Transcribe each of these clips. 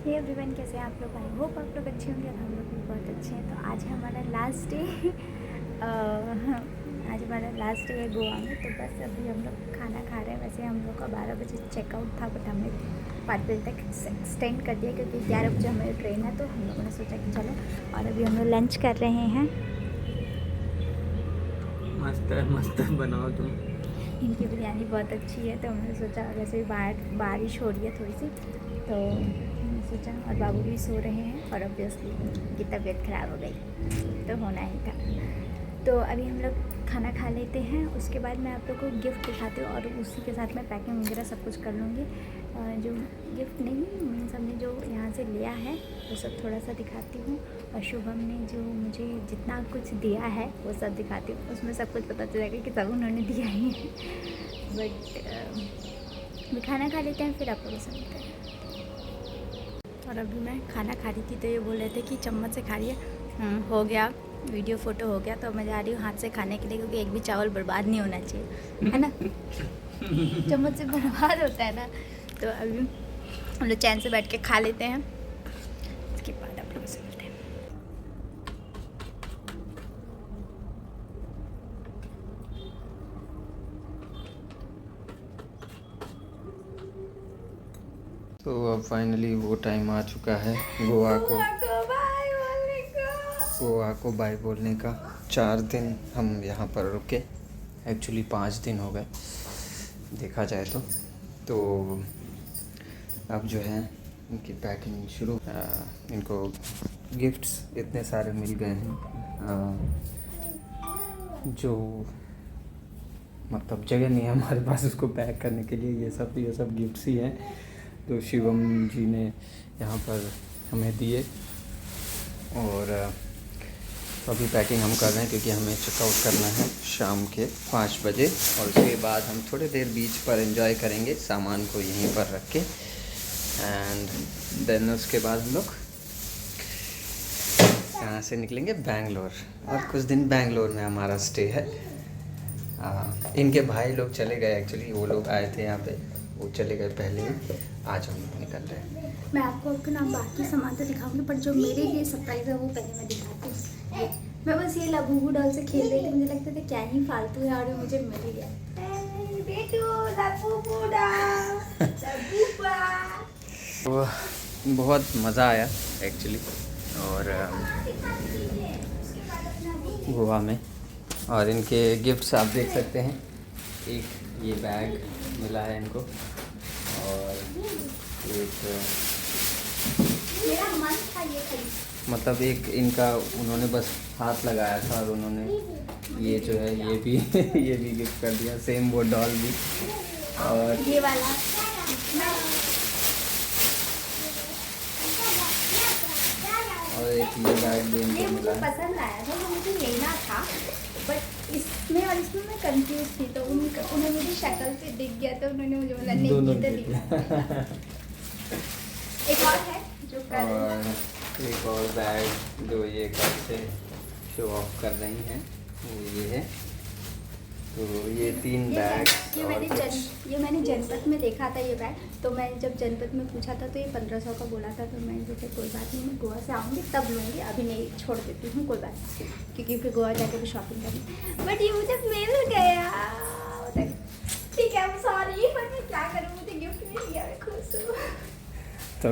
Hey everyone, कैसे हैं आप लोग? आई होप आप लोग अच्छे होंगे और हम लोग भी बहुत अच्छे हैं। तो आज है हमारा लास्ट डे आज हमारा लास्ट डे है गोवा में। तो बस अभी हम लोग खाना खा रहे हैं। वैसे हम लोग का 12 बजे चेकआउट था, बट हमने 5 बजे तक एक्सटेंड कर दिया क्योंकि 11 बजे हमारी ट्रेन है। तो हम लोगों ने सोचा कि चलो, और अभी हम लोग लंच कर रहे हैं। मस्त है बनाओ तुम। इनकी बिरयानी बहुत अच्छी है, तो हमने सोचा, वैसे भी बारिश हो रही है थोड़ी सी, तो हमने सोचा। और बाबू भी सो रहे हैं और ऑब्वियसली उनकी तबीयत ख़राब हो गई, तो होना ही था। तो अभी हम लोग खाना खा लेते हैं, उसके बाद मैं आप लोगों को गिफ्ट दिखाती हूँ और उसी के साथ मैं पैकिंग वगैरह सब कुछ कर लूँगी। जो गिफ्ट नहीं मीन्स हमने जो यहाँ से लिया है वो सब थोड़ा सा दिखाती हूँ, और शुभम ने जो मुझे जितना कुछ दिया है वो सब दिखाती हूँ। उसमें सब कुछ पता चलेगा कि सब उन्होंने दिया ही है। बट खाना खा लेते हैं, फिर आप लोगों से मिलते हैं। और अभी मैं खाना खा रही थी तो ये बोल रहे थे कि चम्मच से खा रही है। हो गया, वीडियो फ़ोटो हो गया, तो मैं जा रही हूँ हाथ से खाने के लिए, क्योंकि एक भी चावल बर्बाद नहीं होना चाहिए, है ना। चम्मच से बर्बाद होता है ना। तो अभी हम लोग चैन से बैठ के खा लेते हैं, उसके बाद आप लोगों से मिलते हैं। तो अब फाइनली वो टाइम आ चुका है गोवा को बाय बोलने का। 4 दिन हम यहाँ पर रुके, एक्चुअली 5 दिन हो गए देखा जाए तो अब जो है इनकी पैकिंग शुरू। इनको गिफ्ट्स इतने सारे मिल गए हैं जो मतलब जगह नहीं है हमारे पास उसको पैक करने के लिए। ये सब गिफ्ट्स ही हैं तो शिवम जी ने यहाँ पर हमें दिए। और अभी पैकिंग हम कर रहे हैं क्योंकि हमें चेकआउट करना है शाम के 5 बजे, और उसके बाद हम थोड़ी देर बीच पर एंजॉय करेंगे सामान को यहीं पर रख के। एंड देन उसके बाद हम लोग यहाँ से निकलेंगे बैंगलोर, और कुछ दिन बैंगलोर में हमारा स्टे है। इनके भाई लोग चले गए, एक्चुअली वो लोग आए थे यहाँ पे, वो चले गए पहले ही। आज हम लोग निकल रहे हैं। मैं आपको अपना बाकी सामान तो दिखाऊंगी, पर जो मेरे लिए सरप्राइज़ है वो पहले मैं दिखाती हूँ। मैं बस ये लबूबू डॉल से खेल रही थी, मुझे लगता था क्या ही फालतू है, और मुझे मिल गया। तो बहुत मज़ा आया एक्चुअली और गोवा में। और इनके गिफ्ट्स आप देख सकते हैं, एक ये बैग मिला है इनको, और एक मेरा मन था ये खरीद, मतलब एक इनका उन्होंने बस हाथ लगाया था और उन्होंने ये जो है ये भी ये भी गिफ्ट कर दिया, सेम वो डॉल भी। और ये वाला और एक ये बैग भी इनको ये मुझे मिला है। पसंद आया था, तो मुझे लेना था, बट इसमें और इसमें मैं कंफ्यूज थी। तो उन्हें मुझे शक्ल से दिख गया, तो उन्होंने मुझे बोला नहीं दोनों ये तो गिफ्ट। दिखा। एक और है जो और एक और बैग जो ये कल से शो ऑफ कर रही हैं वो ये है। तो ये 3 बैग ये मैंने जनपद में देखा था ये बैग। तो मैं जब जनपद में पूछा था तो ये 1500 का बोला था। तो मैंने सोचा कोई बात नहीं, मैं गोवा से आऊँगी तब लूँगी, अभी नहीं, छोड़ देती हूँ, कोई बात नहीं, क्योंकि फिर गोवा जाके भी शॉपिंग करनी। बट ये मुझे मिल गया, ठीक है, सॉरी, पर मैं क्या करूँ, मुझे गिफ्ट नहीं दिया, मैं खुश हूँ। तो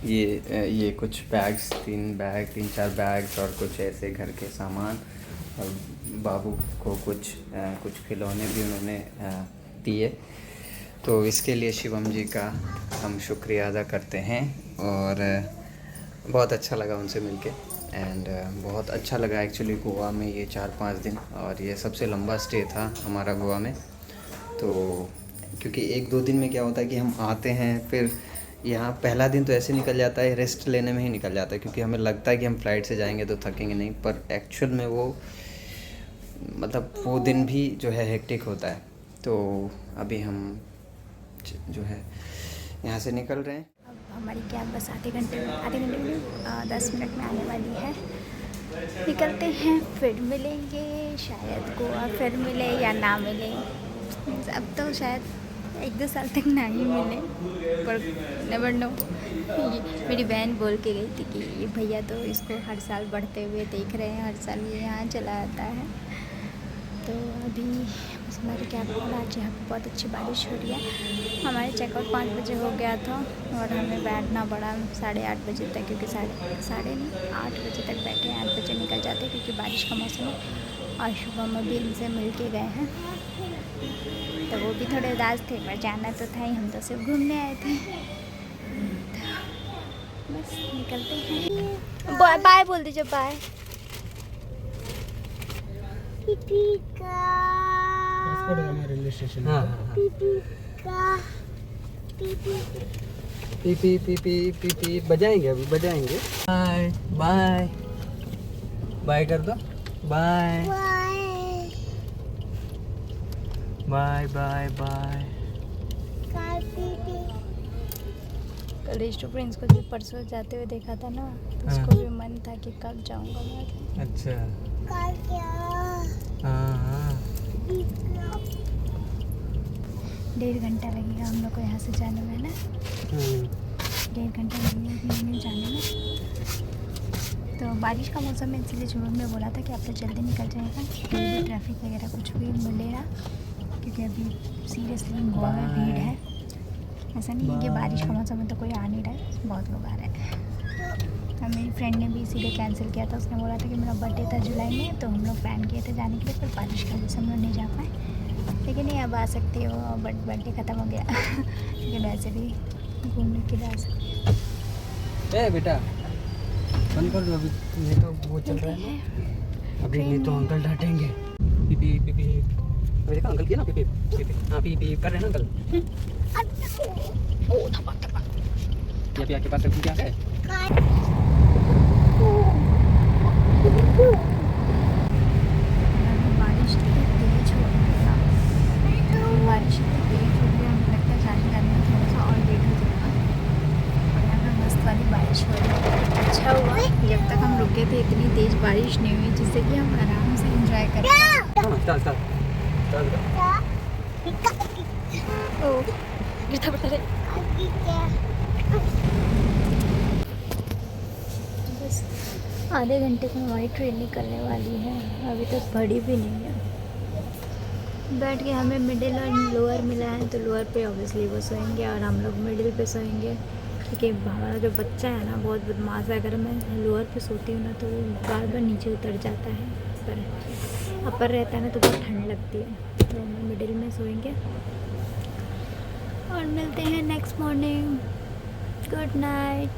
ये कुछ बैग्स, 3-4 बैग्स और कुछ ऐसे घर के सामान, और बाबू को कुछ खिलौने भी उन्होंने दिए। तो इसके लिए शिवम जी का हम शुक्रिया अदा करते हैं। और बहुत अच्छा लगा उनसे मिलके, एंड बहुत अच्छा लगा एक्चुअली गोवा में ये 4-5 दिन। और ये सबसे लंबा स्टे था हमारा गोवा में। तो क्योंकि 1-2 दिन में क्या होता है कि हम आते हैं, फिर यहाँ पहला दिन तो ऐसे निकल जाता है, रेस्ट लेने में ही निकल जाता है, क्योंकि हमें लगता है कि हम फ्लाइट से जाएंगे तो थकेंगे नहीं, पर एक्चुअल में वो मतलब वो दिन भी जो है हेक्टिक होता है। तो अभी हम जो है यहाँ से निकल रहे हैं। अब हमारी कैब बस आधे घंटे में 10 मिनट में आने वाली है। निकलते हैं, फिर मिलेंगे, शायद गोवा फिर मिले या ना मिले। अब तो शायद 1-2 साल तक नहीं मिले, पर नेवर नो। मेरी बहन बोल के गई थी कि ये भैया तो इसको हर साल बढ़ते हुए देख रहे हैं, हर साल ये यहाँ चला आता है। तो अभी हमारे कैब पर आज यहाँ पर बहुत अच्छी बारिश हो रही है। हमारे चेकआउट 5 बजे हो गया था और हमें बैठना पड़ा 8:30 बजे तक, क्योंकि 8 बजे तक बैठे, 8 बजे निकल जाते क्योंकि बारिश का मौसम है। और सुबह में भी इनसे मिल के गए हैं, तो वो भी थोड़े उदास थे, पर जाना तो था ही, हम तो सिर्फ घूमने आए थे। तो बस निकलते हैं। बाय बोल दीजिए, बाय। Railway station. हाँ पी बजाएंगे, अभी बजाएंगे। बाय बाय बाय कर दो, बाय बाय बाय बाय। कल रिस्टो प्रिंस को जो परसों जाते हुए देखा था ना, तो उसको भी मन था कि कब जाऊंगा मैं। अच्छा हाँ 1.5 घंटा लगेगा हम लोग को यहाँ से जाने में ना, 1.5 घंटा लगेगा जाने में। तो बारिश का मौसम है, इसलिए शुरू में बोला था कि आप तो जल्दी निकल जाएगा, कोई भी ट्रैफिक वगैरह कुछ भी मिलेगा, क्योंकि अभी सीरियसली गोवा में भीड़ है। ऐसा नहीं है कि बारिश का मौसम है तो कोई आ नहीं रहा है, बहुत लोग आ रहे हैं। तो मेरी फ्रेंड ने भी इसीलिए कैंसिल किया था, उसने बोला था कि मेरा बर्थडे था जुलाई में, तो हम लोग प्लान किए थे जाने के लिए, पर बारिश की वजह से हम लोग नहीं जा पाए। लेकिन ये अब आ सकती है वो, बट बर्थडे ख़त्म हो गया लेकिन वैसे भी घूमने के लिए आ सकती है। बेटा बंद कर दो, अभी नहीं तो वो चल रहा है ना, अभी नहीं तो अंकल डांटेंगे। पीपी पीपी अभी देखा अंकल किया ना, पीपी पीपी। हाँ पीपी कर रहे हैं ना अंकल। ओ धपक धपक, ये आपके पास क्या है? बारिश इतनी तेज हो रही है ना, बारिश इतनी तेज हो रही है, हमें लगता है जाने में थोड़ा सा और लेट हो जाएगा। और यहाँ पे मस्त वाली बारिश हो रही है। अच्छा हुआ जब तक हम रुके थे इतनी तेज बारिश नहीं हुई, जिससे कि हम आराम से एंजॉय कर पाए। ओ गिरता पड़ता है। बस आधे घंटे में हमारी ट्रेन निकलने वाली है, अभी तक भरी भी नहीं है। बैठ के हमें मिडिल और लोअर मिला है, तो लोअर पे ऑब्वियसली वो सोएंगे और हम लोग मिडिल पे सोएंगे, क्योंकि हमारा जो बच्चा है ना बहुत बदमाश है। अगर मैं लोअर पे सोती हूँ ना तो वो बार बार नीचे उतर जाता है, पर अपर रहता है ना तो बहुत ठंड लगती है। तो हम मिडिल में सोएंगे और मिलते हैं नेक्स्ट मॉर्निंग। Good night.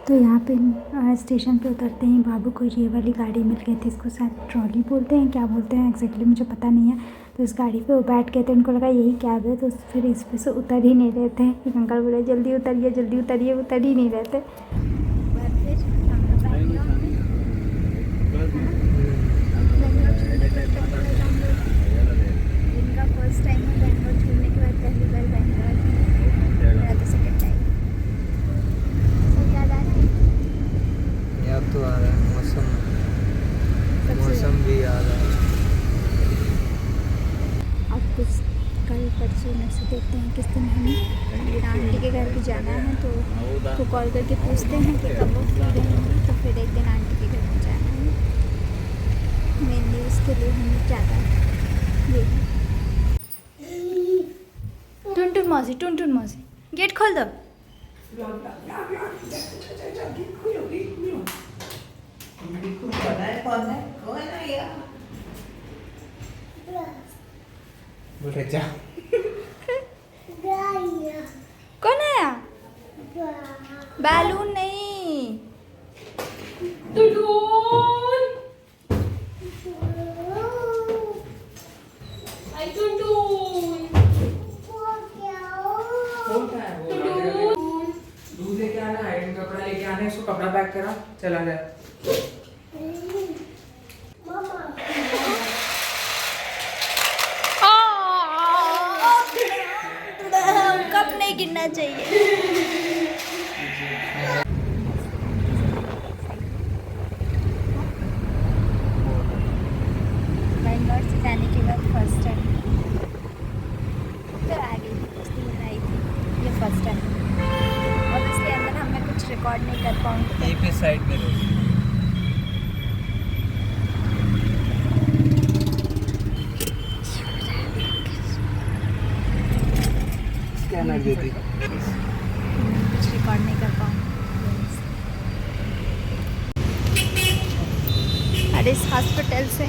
तो यहाँ पे स्टेशन पे उतरते ही बाबू को ये वाली गाड़ी मिल गई थी, इसको शायद ट्रॉली बोलते हैं, क्या बोलते हैं एग्जैक्टली मुझे पता नहीं है। तो इस गाड़ी पे वो बैठ गए थे, उनको लगा यही कैब है, तो फिर इस पे से उतर ही नहीं रहे थे। एक अंकल बोले जल्दी उतरिए, उतर ही नहीं रहे थे। इनका फर्स्ट टाइम है बैंगलोर छोड़ने के बाद, पहली बार बैंगलोर, मेरा तो सेकंड टाइम। सब याद आ रहा है, याद तो आ रहा है, मौसम भी आ रहा है। अब कुछ कल परसों में से देखते हैं किस दिन हमें आंटी के घर भी जाना है, तो कॉल करके पूछते हैं कि कब वो फ्री रहेंगी, तो फिर एक दिन आंटी के घर में जाना है। मेनली उसके लिए हमें ज़्यादा ये टुन मौसी गेट खोल दो। कौन आया? बैलून नहीं, दूध लेके आना है, कपड़ा लेके आना है, इसको कपड़ा पैक करा, चला जाए। बैंगलोर से जाने के बाद फर्स्ट टाइम तो आ गई कुछ दिन आई थी, ये फर्स्ट टाइम। और इसके अंदर हम मैं कुछ रिकॉर्ड नहीं कर पाऊँगी। यहीं पे साइड में रहो। स्कैनर दे दी। कुछ रिकॉर्ड नहीं कर पाऊँगी। और इस हॉस्पिटल से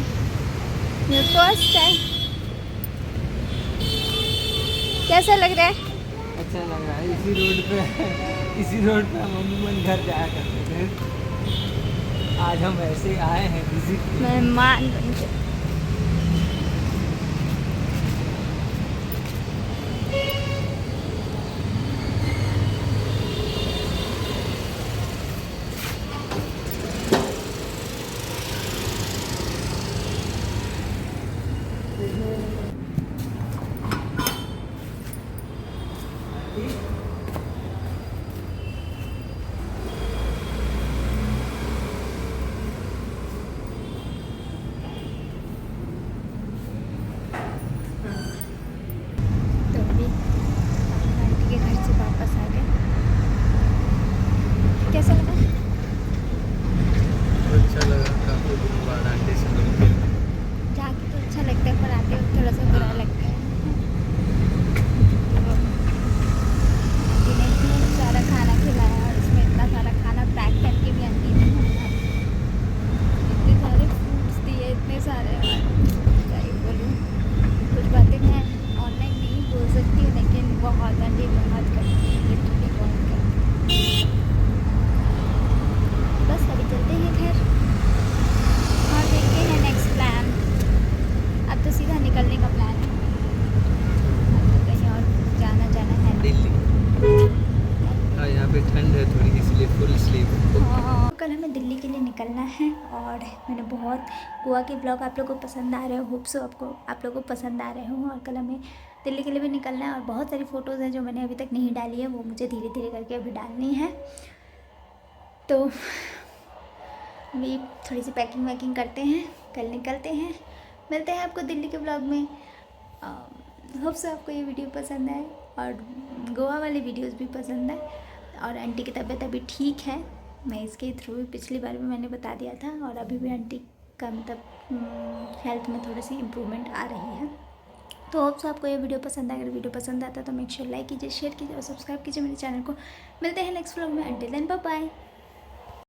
ये फर्स्ट टाइम। कैसा लग रहा है? अच्छा लग रहा है। इसी रोड पे हम अमूमन घर जाया करते थे। आज हम ऐसे आए हैं विजिट। मेहमान बन के। तो अभी आंटी के घर से वापस आ गए। कैसा लगा? अच्छा लगा, काफ़ी दिन बाद आंटी से मिलकर। जाके तो अच्छा लगता है, पर आते वक्त थोड़ा सा बुरा लगता है। आंटी ने इतना सारा खाना खिलाया और उसमें इतना सारा खाना पैक करके भी आंटी ने खाया। इतने सारे फ्रूट्स दिए, इतने सारे, क्या ही बोलूँ। कुछ बातें मैं ऑनलाइन नहीं बोल सकती हूँ, लेकिन बहुत आंटी बहुत करती है, लिटरली बहुत करती है। बस अभी चलते हैं घर और देखते हैं नेक्स्ट प्लान। अब तो सीधा निकलने का प्लान है। अब तो कहीं और जाना है। दिल्ली। हाँ, यहाँ पे ठंड है थोड़ी, इसलिए फुल स्लीव। हाँ, कल हमें दिल्ली के लिए निकलना है और मैंने बहुत गोवा के ब्लॉग आप लोगों को पसंद आ रहे हो, होप सो आप लोगों को पसंद आ रहे हो। और कल हमें दिल्ली के लिए भी निकलना है और बहुत सारी फ़ोटोज़ हैं जो मैंने अभी तक नहीं डाली है, वो मुझे धीरे धीरे करके अभी डालनी है। तो अभी थोड़ी सी पैकिंग वैकिंग करते हैं, कल निकलते हैं। मिलते हैं आपको दिल्ली के ब्लॉग में। होप सो आपको ये वीडियो पसंद आए और गोवा वाली वीडियोस भी पसंद आए। और आंटी की तबीयत अभी ठीक है, मैं इसके थ्रू पिछली बार भी मैंने बता दिया था। और अभी भी आंटी का मतलब हेल्थ में थोड़ी सी इम्प्रूवमेंट आ रही है। तो होप सो आपको ये वीडियो पसंद आए। अगर वीडियो पसंद आता है तो मेक श्योर लाइक कीजिए, शेयर कीजिए और सब्सक्राइब कीजिए मेरे चैनल को। मिलते हैं नेक्स्ट व्लॉग में। Until then bye bye.